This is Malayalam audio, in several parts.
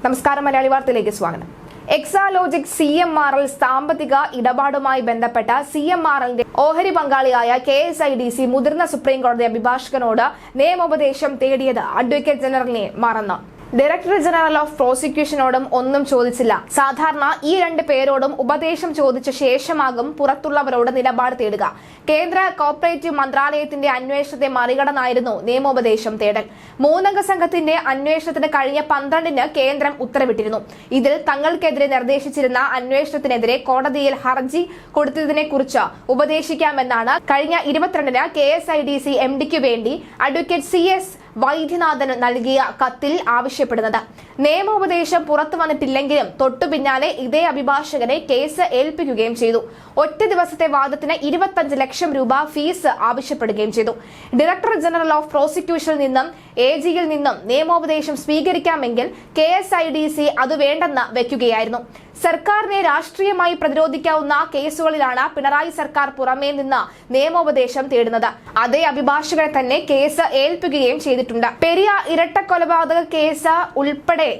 നമസ്കാരം, മലയാളി വാർത്തയിലേക്ക് സ്വാഗതം. എക്സാലോജിക് CMRL സാമ്പത്തിക ഇടപാടുമായി ബന്ധപ്പെട്ട CMRLന്റെ ഓഹരി പങ്കാളിയായ KSIDC മുതിർന്ന സുപ്രീം കോടതി അഭിഭാഷകനോട് നിയമോപദേശം തേടിയത് അഡ്വക്കേറ്റ് ജനറലിനെ മറന്നു. ഡയറക്ടർ ജനറൽ ഓഫ് പ്രോസിക്യൂഷനോടും ഒന്നും ചോദിച്ചില്ല. സാധാരണ ഈ രണ്ട് പേരോടും ഉപദേശം ചോദിച്ച ശേഷമാകും പുറത്തുള്ളവരോട് നിലപാട് തേടുക. കേന്ദ്ര കോർപ്പറേറ്റീവ് മന്ത്രാലയത്തിന്റെ അന്വേഷണത്തെ മറികടന്നായിരുന്നു നിയമോപദേശം തേടൽ. 3 അംഗ സംഘത്തിന്റെ അന്വേഷണത്തിന് കഴിഞ്ഞ 12-ന് കേന്ദ്രം ഉത്തരവിട്ടിരുന്നു. ഇതിൽ തങ്ങൾക്കെതിരെ നിർദ്ദേശിച്ചിരുന്ന അന്വേഷണത്തിനെതിരെ കോടതിയിൽ ഹർജി കൊടുത്തതിനെക്കുറിച്ച് ഉപദേശിക്കാമെന്നാണ് കഴിഞ്ഞ 22-ന് KSIDC MDക്ക് വേണ്ടി അഡ്വക്കേറ്റ് CS വൈദ്യനാഥൻ നൽകിയ കത്തിൽ ആവശ്യപ്പെടുന്നത്. നിയമോപദേശം പുറത്തു വന്നിട്ടില്ലെങ്കിലും തൊട്ടു പിന്നാലെ ഇതേ അഭിഭാഷകനെ കേസ് ഏൽപ്പിക്കുകയും ചെയ്തു. ഒറ്റ ദിവസത്തെ വാദത്തിന് 25 ലക്ഷം രൂപ ഫീസ് ആവശ്യപ്പെടുകയും ചെയ്തു. ഡയറക്ടർ ജനറൽ ഓഫ് പ്രോസിക്യൂഷനിൽ നിന്നും AGയിൽ നിന്നും നിയമോപദേശം സ്വീകരിക്കാമെങ്കിൽ KSIDC അത് വേണ്ടെന്ന് വെക്കുകയായിരുന്നു. സർക്കാരിനെ രാഷ്ട്രീയമായി പ്രതിരോധിക്കാവുന്ന കേസുകളിലാണ് പിണറായി സർക്കാർ പുറമേ നിന്ന് നിയമോപദേശം തേടുന്നത്. അതേ അഭിഭാഷകരെ തന്നെ കേസ് ഏൽപ്പിക്കുകയും ചെയ്തിട്ടുണ്ട്. പെരിയ ഇരട്ടക്കൊലപാതക കേസ് ഉൾപ്പെടെ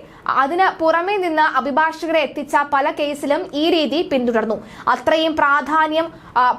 അതിന് പുറമേ നിന്ന് അഭിഭാഷകരെ എത്തിച്ച പല കേസിലും ഈ രീതി പിന്തുടർന്നു. അത്രയും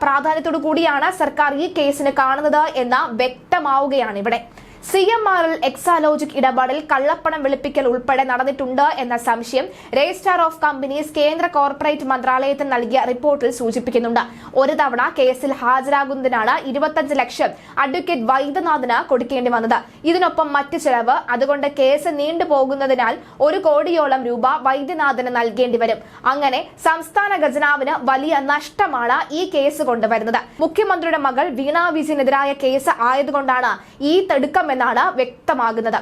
പ്രാധാന്യത്തോടു കൂടിയാണ് സർക്കാർ ഈ കേസിന് കാണുന്നത് എന്ന് വ്യക്തമാവുകയാണ് ഇവിടെ. CMRL എക്സാലോജിക് ഇടപാടിൽ കള്ളപ്പണം വെളുപ്പിക്കൽ ഉൾപ്പെടെ നടന്നിട്ടുണ്ട് എന്ന സംശയം രജിസ്ട്രാർ ഓഫ് കമ്പനീസ് കേന്ദ്ര കോർപ്പറേറ്റ് മന്ത്രാലയത്തിന് നൽകിയ റിപ്പോർട്ടിൽ സൂചിപ്പിക്കുന്നുണ്ട്. ഒരു തവണ കേസിൽ ഹാജരാകുന്നതിനാണ് 25 ലക്ഷം അഡ്വക്കേറ്റ് വൈദ്യനാഥന് കൊടുക്കേണ്ടി വന്നത്. ഇതിനൊപ്പം മറ്റ് ചെലവ്. അതുകൊണ്ട് കേസ് നീണ്ടുപോകുന്നതിനാൽ 1 കോടിയോളം രൂപ വൈദ്യനാഥന് നൽകേണ്ടി വരും. അങ്ങനെ സംസ്ഥാന ഖജനാവിന് വലിയ നഷ്ടമാണ് ഈ കേസ് കൊണ്ടുവരുന്നത്. മുഖ്യമന്ത്രിയുടെ മകൾ വീണ വിജയനെതിരായ കേസ് ആയതുകൊണ്ടാണ് ഈ തടുക്കം എന്നാണ് വ്യക്തമാകുന്നത്.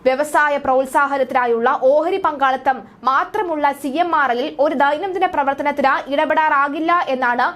വ്യവസായ പ്രോത്സാഹനത്തിനായുള്ള ഓഹരി പങ്കാളിത്തം മാത്രമുള്ള CMRLൽ ഒരു ദൈനംദിന പ്രവർത്തനത്തിന് ഇടപെടാറാകില്ല എന്നാണ്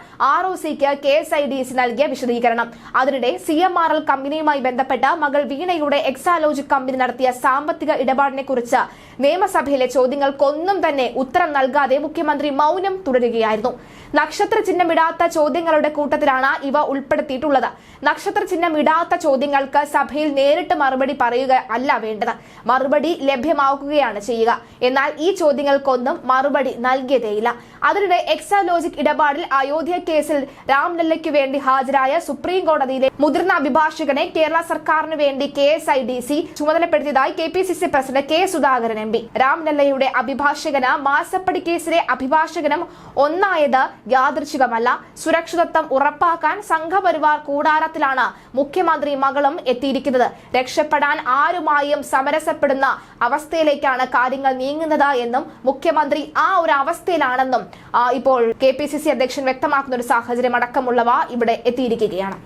ROCക്ക് KSIDC നൽകിയ വിശദീകരണം. അതിനിടെ CMRL കമ്പനിയുമായി ബന്ധപ്പെട്ട മകൾ വീണയുടെ എക്സാലോജിക് കമ്പനി നടത്തിയ സാമ്പത്തിക ഇടപാടിനെ കുറിച്ച് നിയമസഭയിലെ ചോദ്യങ്ങൾക്കൊന്നും തന്നെ ഉത്തരം നൽകാതെ മുഖ്യമന്ത്രി മൗനം തുടരുകയായിരുന്നു. നക്ഷത്ര ചിഹ്നമിടാത്ത ചോദ്യങ്ങളുടെ കൂട്ടത്തിലാണ് ഇവ ഉൾപ്പെടുത്തിയിട്ടുള്ളത്. നക്ഷത്ര ചിഹ്നമിടാത്ത ചോദ്യങ്ങൾക്ക് സഭയിൽ നേരിട്ട് മറുപടി പറയുക അല്ല വേണ്ടത്, മറുപടി ലഭ്യമാക്കുകയാണ് ചെയ്യുക. എന്നാൽ ഈ ചോദ്യങ്ങൾക്കൊന്നും മറുപടി നൽകിയതേയില്ല. അതിനിടെ എക്സാലോജിക് ഇടപാടിൽ അയോധ്യ കേസിൽ രാംലല്ലയ്ക്ക് വേണ്ടി ഹാജരായ സുപ്രീം കോടതിയിലെ മുതിർന്ന അഭിഭാഷകനെ കേരള സർക്കാരിന് വേണ്ടി KSIDC ചുമതലപ്പെടുത്തിയതായി KPCC president K Sudhakaran MP. രാംലല്ലയുടെ അഭിഭാഷകന് മാസപ്പടി കേസിലെ അഭിഭാഷകനും ഒന്നായത് യാദൃച്ഛികമല്ല. സുരക്ഷിതത്വം ഉറപ്പാക്കാൻ സംഘപരിവാർ കൂടാരത്തിലാണ് മുഖ്യമന്ത്രി മകളും എത്തിയിരിക്കുന്നത്. രക്ഷപ്പെടാൻ ആരുമായും സമരസപ്പെടുന്ന അവസ്ഥയിലേക്കാണ് കാര്യങ്ങൾ നീങ്ങുന്നത് എന്നും മുഖ്യമന്ത്രി ആ ഒരു അവസ്ഥയിലാണെന്നും ഇപ്പോൾ KPCC അധ്യക്ഷൻ വ്യക്തമാക്കുന്ന ഒരു സാഹചര്യം അടക്കമുള്ളവ ഇവിടെ എത്തിയിരിക്കുകയാണ്.